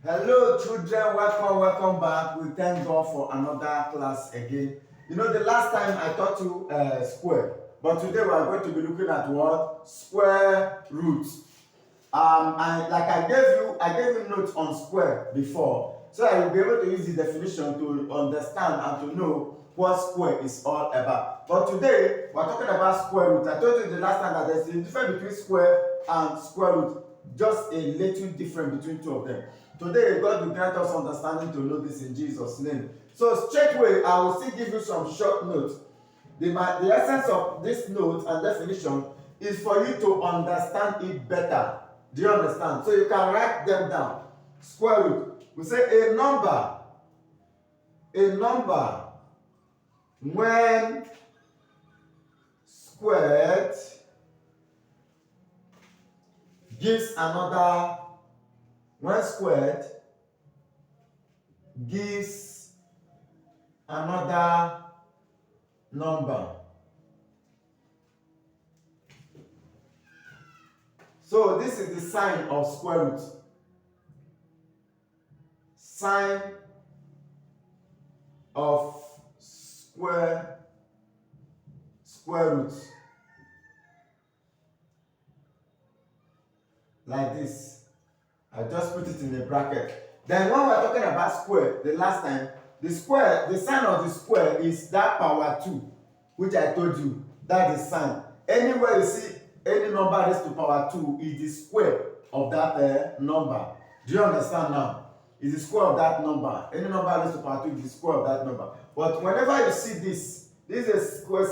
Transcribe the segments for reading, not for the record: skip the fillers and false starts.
Hello, children. Welcome back. We thank God for another class again. You know, the last time I taught you square, but today we are going to be looking at what? Square roots. And like I gave you notes on square before, so that you'll be able to use the definition to understand and to know what square is all about. But today we're talking about square root. I told you the last time that there's a difference between square and square root, just a little difference between two of them. Today God will grant us understanding to know this in Jesus' name. So straightway I will still give you some short notes. The essence of this note and definition is for you to understand it better. Do you understand? So you can write them down. Square root. We say a number when squared gives another, when squared gives another number. So this is the sign of square root. Sign of square root. Like this. I just put it in a bracket. Then when we're talking about square, the last time, the sign of the square is that power 2, which I told you. That is sign. Anywhere you see any number raised to power 2 is the square of that number. Do you understand now? Is the square of that number. Any number raised to power 2 is the square of that number. But whenever you see this is a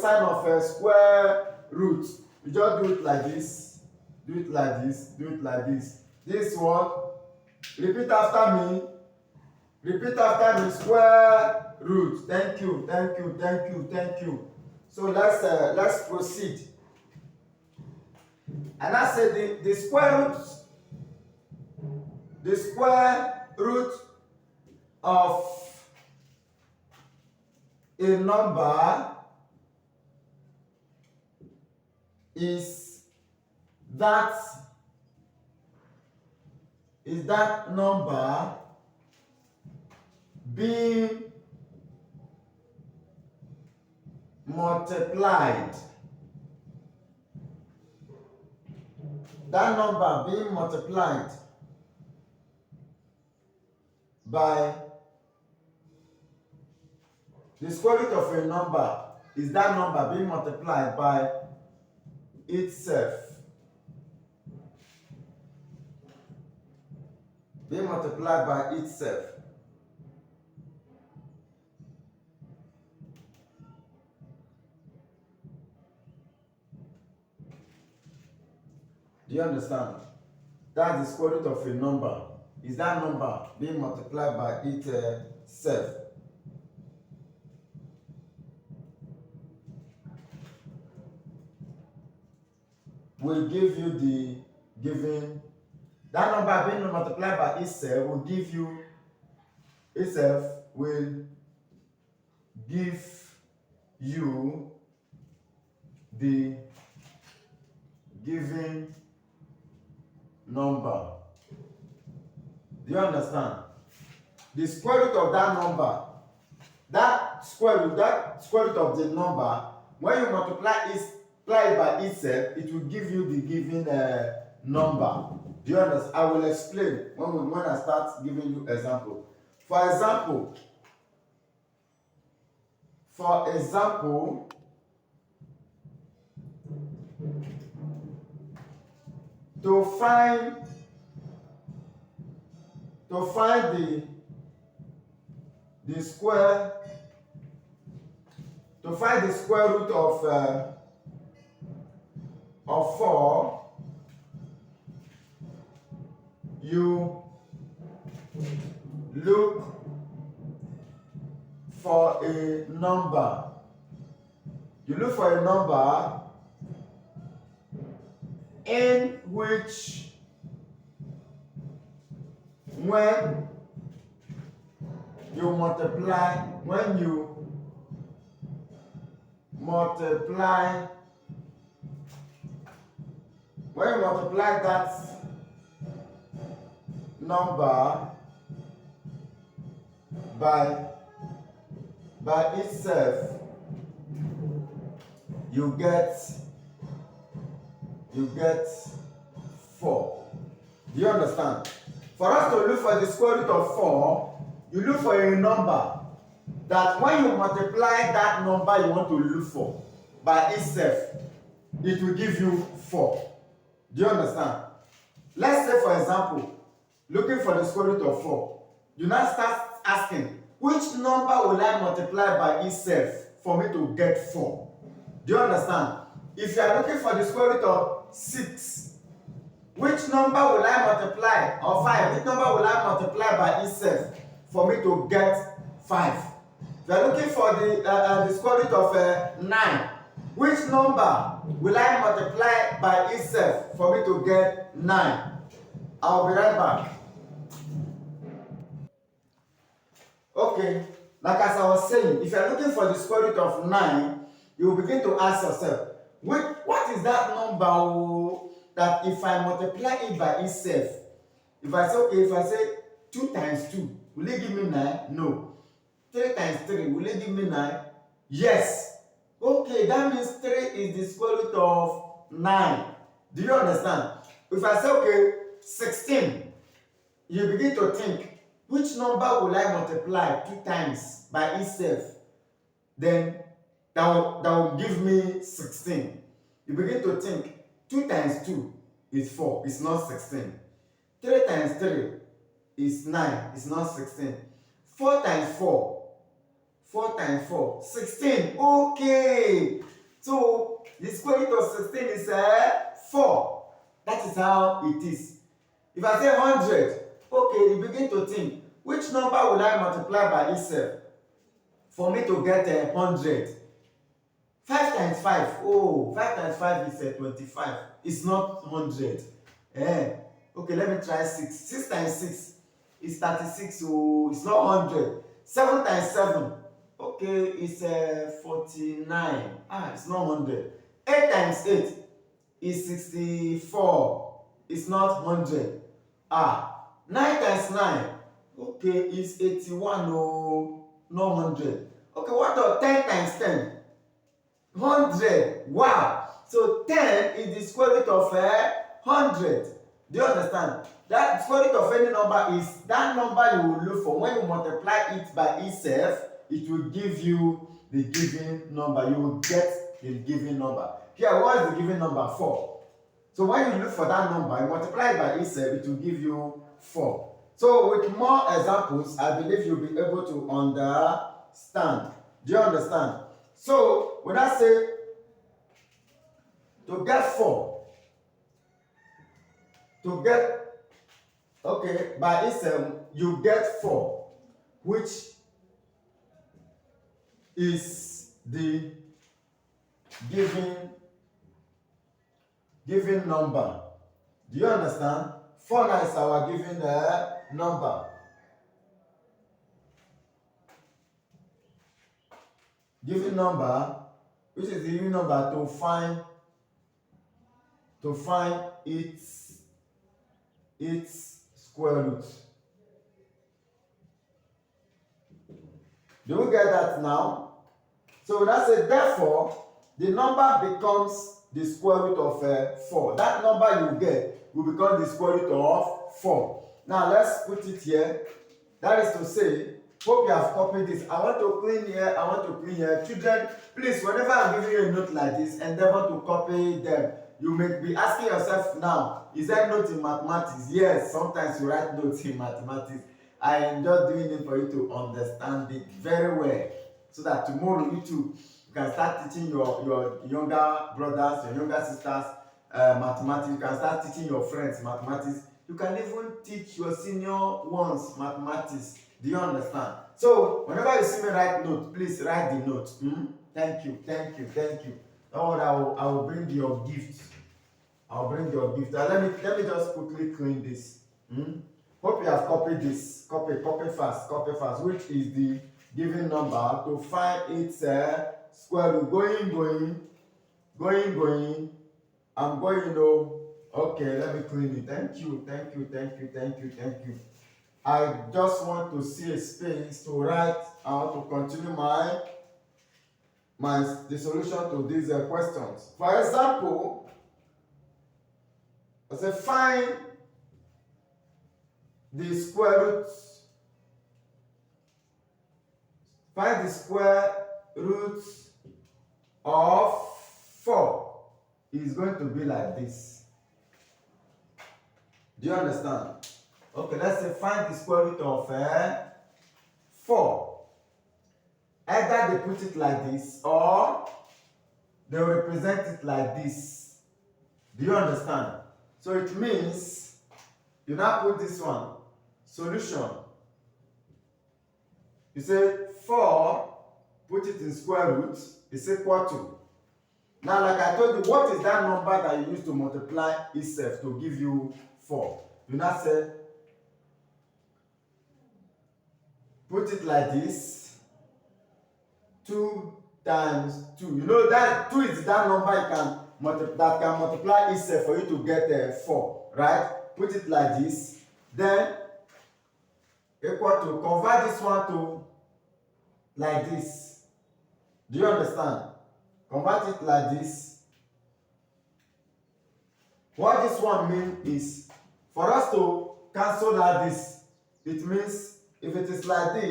sign of a square root. You just do it like this. Do it like this. Do it like this. This what? Repeat after me. Repeat after me. Square root. Thank you. Thank you. Thank you. Thank you. So let's proceed. And I said the square root of a number is that number being multiplied. That number being multiplied by the square root of a number is that number being multiplied by itself. Being multiplied by itself. Do you understand? That's the square root of a number. Is that number being multiplied by itself. Will give you the given. That number being multiplied by itself will give you the given number. Do you understand? The square root of that number, that square root of the number, when you multiply it by itself, it will give you the given number. Do you understand? I will explain when I start giving you example. For example, to find the square root of 4, you look for a number. You look for a number in which, when you multiply that number by itself, you get 4. Do you understand? For us to look for the square root of 4, you look for a number that when you multiply that number you want to look for by itself, it will give you 4. Do you understand? Let's say, for example, looking for the square root of 4, you now start asking, which number will I multiply by itself for me to get 4? Do you understand? If you are looking for the square root of 6, which number will I multiply, or 5, which number will I multiply by itself for me to get 5? If you are looking for the square root of 9, which number will I multiply by itself for me to get 9? I'll be right back. Okay, like as I was saying, if you are looking for the square root of 9, you will begin to ask yourself, what is that number that if I multiply it by itself, if I say 2 times 2, will it give me 9? No. 3 times 3, will it give me 9? Yes. Okay, that means 3 is the square root of 9. Do you understand? If I say, okay, 16, you begin to think, which number will I multiply 2 times by itself? Then that will give me 16. You begin to think, 2 times 2 is 4, it's not 16. 3 times 3 is 9, it's not 16. 4 times 4 16. Okay, so the square root of 16 is 4. That is how it is. If I say 100, okay, you begin to think, which number will I multiply by itself for me to get 100? 5 times 5, 5 times 5 is 25. It's not 100. Okay, let me try 6. 6 times 6 is 36, so it's not 100. 7 times 7, okay, it's 49. It's not 100. 8 times 8 is 64. It's not 100. 9 times 9, okay, is 81. No, not 100. Okay, what about 10 times 10? 100. Wow. So 10 is the square root of 100. Do you understand? That square root of any number is that number you will look for. When you multiply it by itself, it will give you the given number. You will get the given number. Here, what is the given number? 4. So when you look for that number, you multiply it by itself, it will give you 4. So with more examples, I believe you'll be able to understand. Do you understand? So when I say to get 4, by itself, you get 4, which is the given number. Do you understand? 4 now is our given number. Given number, which is the given number to find its square root. Do we get that now? So when I say therefore, the number becomes the square root of 4. That number you get will become the square root of 4. Now let's put it here. That is to say, hope you have copied this. I want to clean here, I want to clean here. Children, please, whenever I'm giving you a note like this, endeavor to copy them. You may be asking yourself now, is there note in mathematics? Yes, sometimes you write notes in mathematics. I enjoy doing it for you to understand it very well, so that tomorrow you too can start teaching your younger brothers, your younger sisters mathematics. You can start teaching your friends mathematics. You can even teach your senior ones mathematics. Do you understand? So whenever you see me write note, please write the note. Thank you. Lord, I will bring your gift. I'll bring your gift. Let me just quickly clean this. Hope you have copied this. Copy fast, which is the given number to find its square root. Going. I'm going. Okay, let me clean it. Thank you. I just want to see a space to write and to continue the solution to these questions. For example, I say find the square root. Find the square root of 4 is going to be like this. Do you understand? Okay, let's say find the square root of 4. Either they put it like this or they represent it like this. Do you understand? So it means you now put this one, solution. You say 4, put it in square root, is equal to. Now, like I told you, what is that number that you use to multiply itself to give you 4? You now say, put it like this, 2 times 2. You know that 2 is that number that can multiply itself for you to get 4, right? Put it like this, then equal to, convert this one to like this. Do you understand? Convert it like this. What this one means is, for us to cancel out this, it means if it is like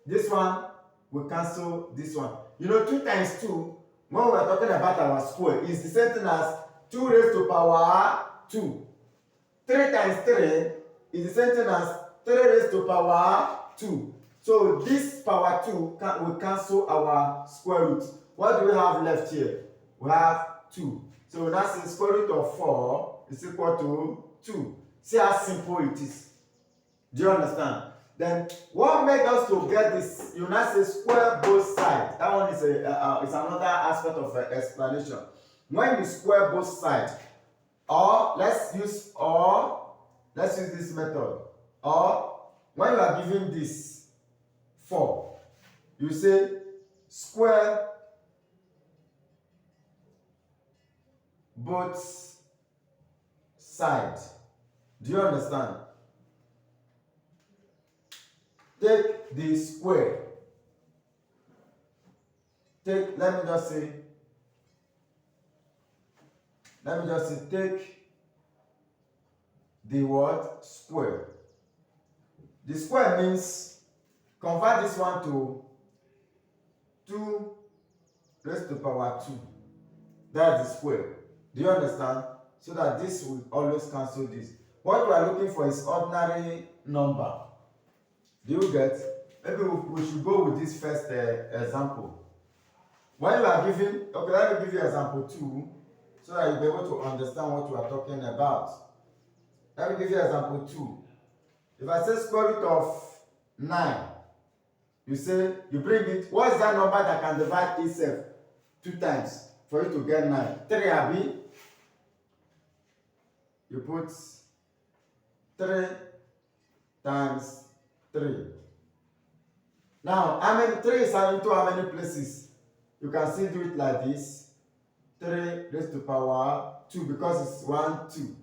this one will cancel this one. You know, 2 times 2, when we are talking about our square, is the same thing as 2 raised to power 2. 3 times 3 is the same thing as 3 raised to power 2. So this power 2 will cancel our square root. What do we have left here? We have 2. So now the square root of 4 is equal to 2. See how simple it is. Do you understand? Then what made us to get this? You now say square both sides. That one is another aspect of explanation. When you square both sides, or let's use this method. Or when you are given this 4, you say square both sides. Do you understand? Take the square. Let me just say, take the word square. The square means convert this one to 2 raised to power 2. That's the square. Do you understand? So that this will always cancel this. What we are looking for is ordinary number. Do you get? Maybe we should go with this first example. When you are given, okay, let me give you example 2 so that you'll be able to understand what we are talking about. Let me give you example 2. If I say square root of 9, you say, you bring it, what is that number that can divide itself 2 times for you to get 9? 3, Abi. You put 3 times 3. Now, how many 3 is into how many places? You can still do it like this. 3 raised to power 2 because it's 1, 2.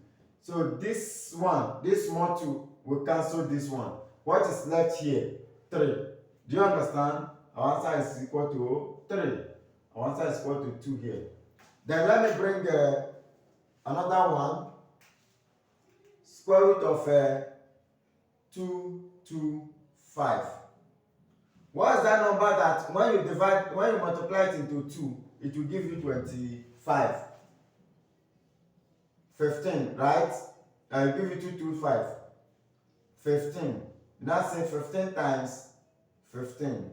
So this one, this small 2 will cancel this one. What is left here? 3. Do you understand? Our answer is equal to 3. Our answer is equal to 2 here. Then let me bring another one. Square root of 2, 2, 5. What is that number that when you multiply it into 2, it will give you 25? 15, right? I will give you 2, 2, 5. 15. Now say 15 times 15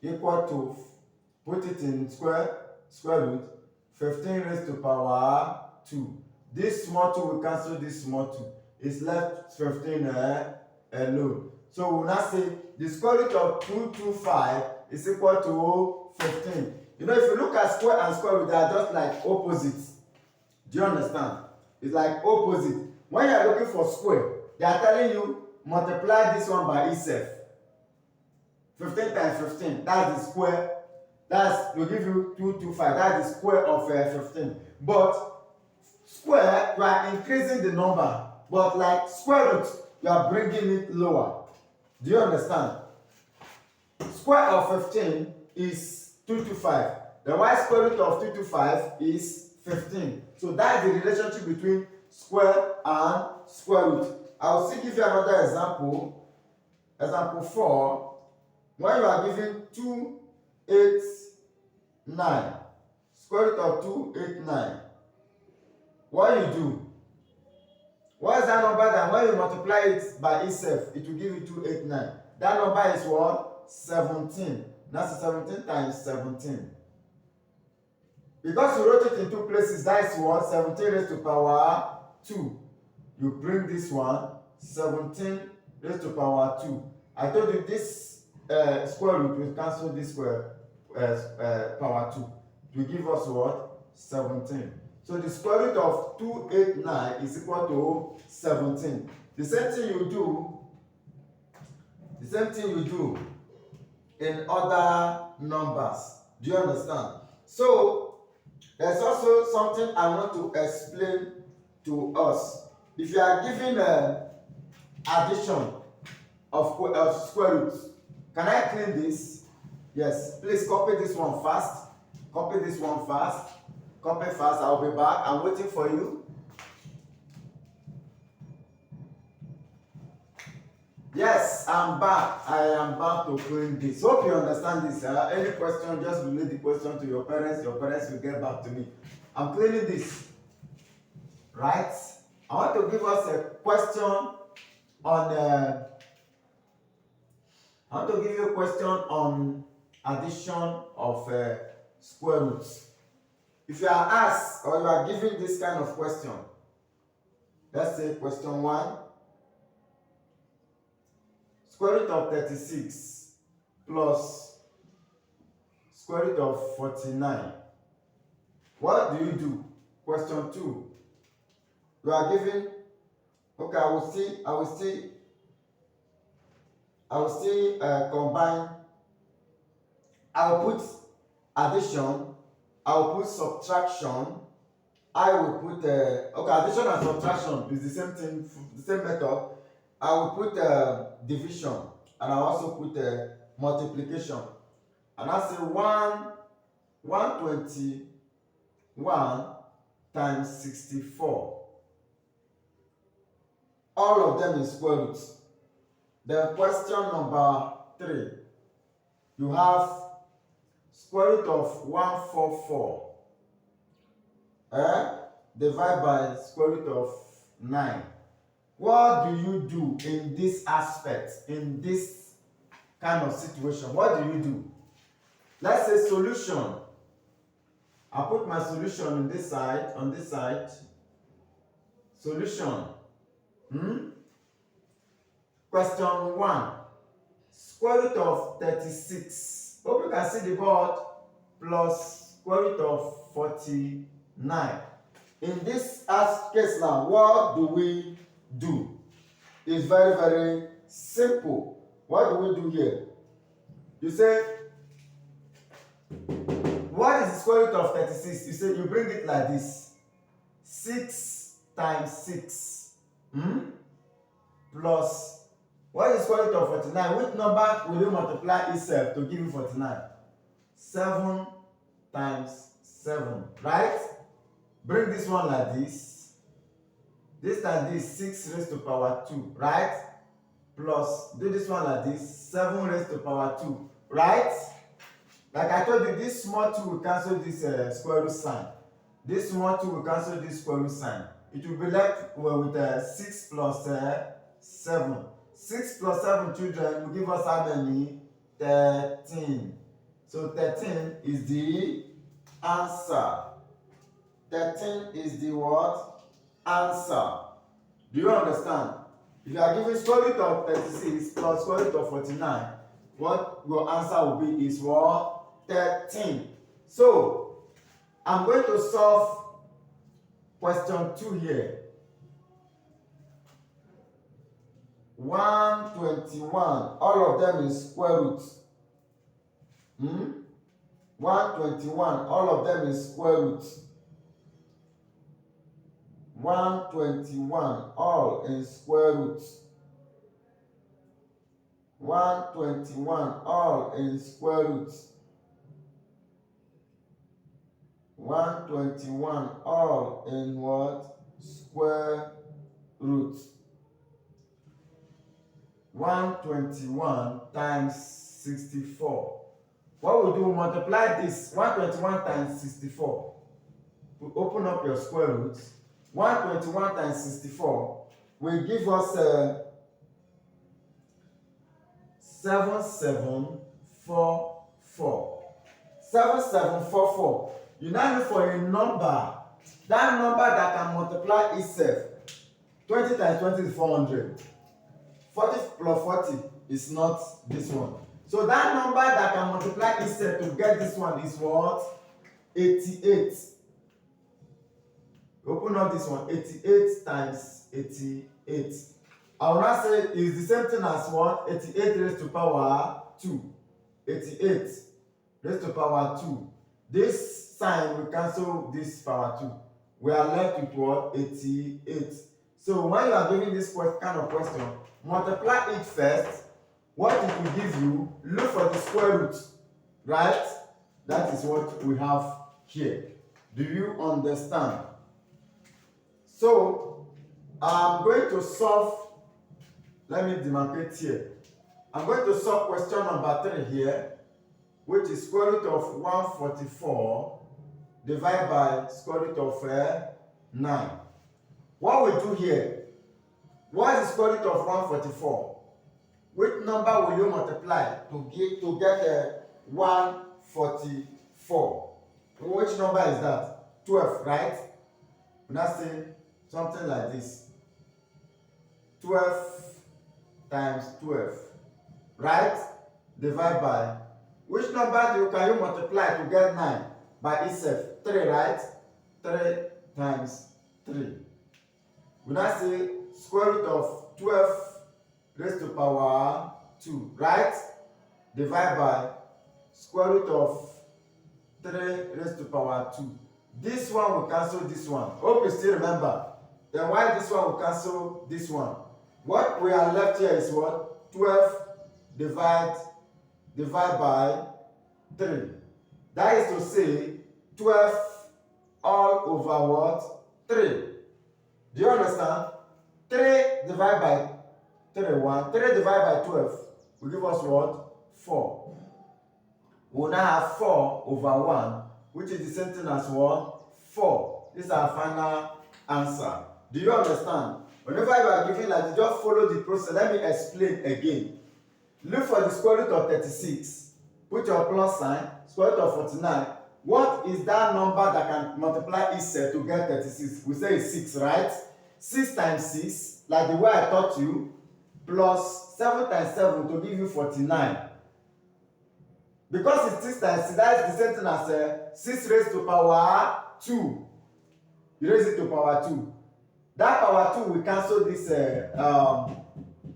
equal to, put it in square root, 15 raised to power 2. This small 2 will cancel this small 2. It's left 15 alone. So we will now say the square root of 225 is equal to 15. You know, if you look at square and square root, they are just like opposites. Do you understand? It's like opposite. When you are looking for square, they are telling you multiply this one by itself. 15 times 15, that's the square. Will give you 225. That's the square of 15. But square, you are increasing the number. But like square root, you are bringing it lower. Do you understand? Square of 15 is 225. The y square root of 225 is 15. So that is the relationship between square and square root. I will still give you another example. Example 4. When you are given 289, square root of 289, what you do? What is that number that when you multiply it by itself, it will give you 289? That number is what? 17. That's 17 times 17. Because you wrote it in two places, that is what? 17 raised to power 2. You bring this one, 17 raised to power 2. I told you this square root will cancel this square power 2. It will give us what? 17. So the square root of 289 is equal to 17. The same thing you do in other numbers. Do you understand? So there's also something I want to explain to us. If you are given addition of square roots, can I clean this? Yes. Please copy this one fast. Copy this one fast. Copy fast. I'll be back. I'm waiting for you. Yes, I'm back. I am back to clean this. Hope you understand this. Any question, just relate the question to your parents. Your parents will get back to me. I'm cleaning this. Right? I want to give us a question on addition of square roots. If you are asked or you are given this kind of question, let's say question 1, square root of 36 plus square root of 49. What do you do? Question 2. You are given, okay, I will still combine. I will put addition, I will put subtraction, I will put okay, addition and subtraction is the same thing, the same method. I will put division, and I also put multiplication, and I say 121 times 64. All of them is square roots. Then question number 3. You have square root of 144 divided by square root of 9. What do you do in this aspect, in this kind of situation? What do you do? Let's say solution. I put my solution on this side, Solution. Question 1. Square root of 36. Hope you can see the board. Plus square root of 49. In this case now, what do we do? It's very, very simple. What do we do here? You say, what is the square root of 36? You say you bring it like this. 6 times 6. Plus, what is the square root of 49? Which number will you multiply itself to give you 49? 7 times 7, right? Bring this one like this. This times this, 6 raised to power 2, right? Plus, do this one like this, 7 raised to power 2, right? Like I told you, this small 2 will cancel this square root sign. This small 2 will cancel this square root sign. It will be left with 6 plus 7. 6 plus 7 children will give us how many? 13. So 13 is the answer. 13 is the what? Answer. Do you understand? If you are given square root of 36 plus square root of 49, what your answer will be is what? 13. So, I'm going to solve question 2 here. 121. All of them is square roots. 121. All of them is square roots. 121. All in square roots. 121 all in square root. 121 all in what? Square root. 121 times 64. What we do, multiply this 121 times 64. To open up your square roots, 121 times 64 will give us 7744. 7744. You now look for a number. That number that can multiply itself. 20 times 20 is 400. 40 plus 40 is not this one. So that number that can multiply itself to get this one is what? 88. Open up this one. 88 times 88. I will not say is the same thing as what? 88 raised to power 2. 88 raised to power 2. This sign will cancel this power 2. We are left with what? 88. So when you are giving this kind of question, multiply it first. What it will give you, look for the square root. Right? That is what we have here. Do you understand? So I'm going to solve. Let me demarcate here. I'm going to solve question number 3 here, which is square root of 144 divided by square root of 9. What we do here, what is the square root of 144? Which number will you multiply to get 144? Which number is that? 12, right? We now say something like this. 12 times 12, right? Divide by which number can you multiply to get 9 by itself? 3, right? 3 times 3. We now say square root of 12 raised to power 2, right? Divide by square root of 3 raised to power 2. This one will cancel this one. Hope you still remember. Then why this one will cancel this one? What we are left here is what? 12 divide by 3. That is to say 12 all over what? 3. Do you understand? 3 divided by 3, 1. 3 divided by 12 will give us what? 4. We will now have 4 over 1, which is the same thing as what? 4. This is our final answer. Do you understand? Whenever you are giving like this, just follow the process. Let me explain again. Look for the square root of 36. Put your plus sign. Square root of 49. What is that number that can multiply itself to get 36? We say it's 6, right? 6 times 6, like the way I taught you, plus 7 times 7 to give you 49. Because it's 6 times 6, that is the same thing as 6 raised to power 2. You raise it to power 2. That power 2 will cancel this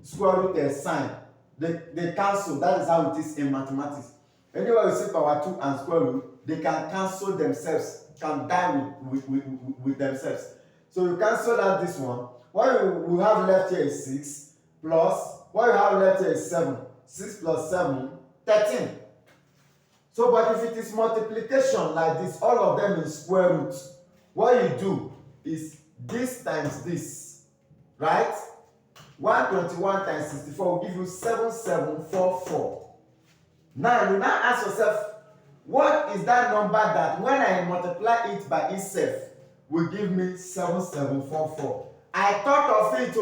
square root sign. They cancel. That is how it is in mathematics. Anywhere you see power 2 and square root, they can cancel themselves, can die with themselves. So you cancel out this one. What we have left here is 6 plus, what you have left here is 7. 6 plus 7, 13. So, but if it is multiplication like this, all of them in square root, what you do is this times this, right? 121 times 64 will give you 7744. Now, you now ask yourself, what is that number that when I multiply it by itself will give me 7744? I thought of it,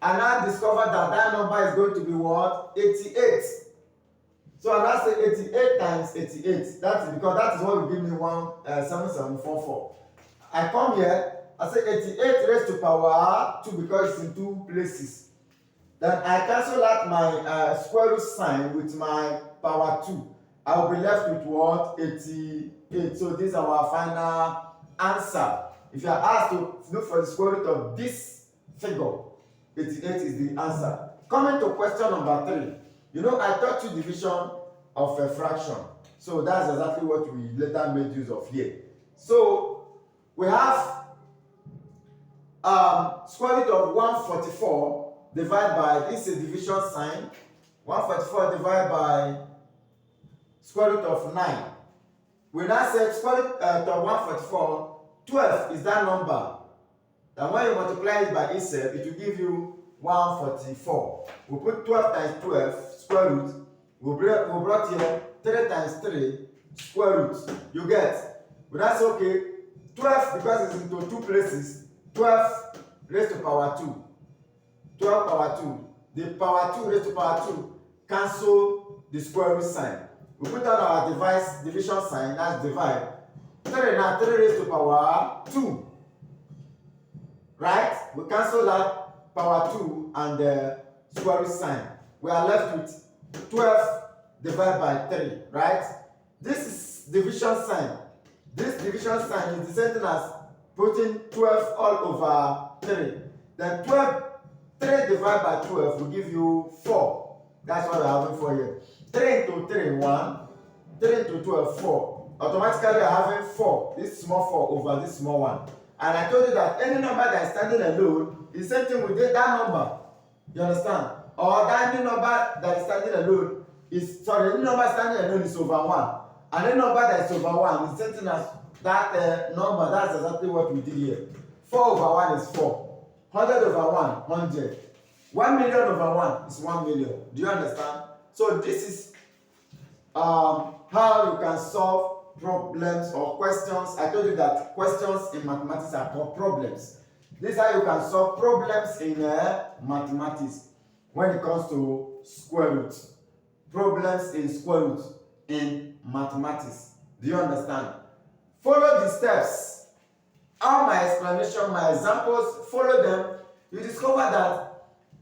and I discovered that that number is going to be what? 88. So I now say 88 times 88. That is because that is what will give me 7744. I come here, I say 88 raised to power 2 because it's in 2 places. Then I cancel out my square root sign with my power 2. I will be left with what? 88. So this is our final answer. If you are asked to look for the square root of this figure, 88 is the answer. Coming to question number 3. You know, I taught you division of a fraction. So that's exactly what we later made use of here. So we have square root of 144 divided by, this is a division sign. 144 divided by square root of 9. We now said square root of 144, 12 is that number. And when you multiply it by itself, it will give you 144. We put 12 times 12 square root. We brought here 3 times 3 square root. You get? But that's okay. 12, because it's into two places, 12 raised to power 2. 12 power 2. The power 2 raised to power 2 cancel the square root sign. We put down our division sign, that's divide. 3 now, 3 raised to power 2. Right? We cancel that power 2 and the square root sign. We are left with 12 divided by 3. Right? This is division sign. This division sign is the same thing as putting 12 all over 3. Then 3 divided by 12 will give you 4. That's what we're having for here. 3 into 3, 1. 3 into 12, 4. Automatically we're having 4. This small 4 over this small 1. And I told you that any number that is standing alone is the same thing with that number. You understand? Or that any number that is standing alone is, any number standing alone is over 1. And any number that is over 1 is the same thing as that number. That's exactly what we did here. 4 over 1 is 4. 100 over 1, 100. 1 million over 1 is 1 million. Do you understand? So this is how you can solve problems or questions. I told you that questions in mathematics are called problems. This is how you can solve problems in mathematics when it comes to square root. Problems in square root in mathematics. Do you understand? Follow the steps. All my explanation, my examples, follow them. You discover that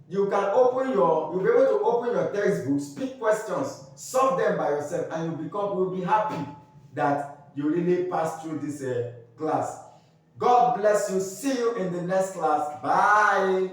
you'll be able to open your textbooks, pick questions, solve them by yourself, and you'll be happy that you really passed through this class. God bless you. See you in the next class. Bye.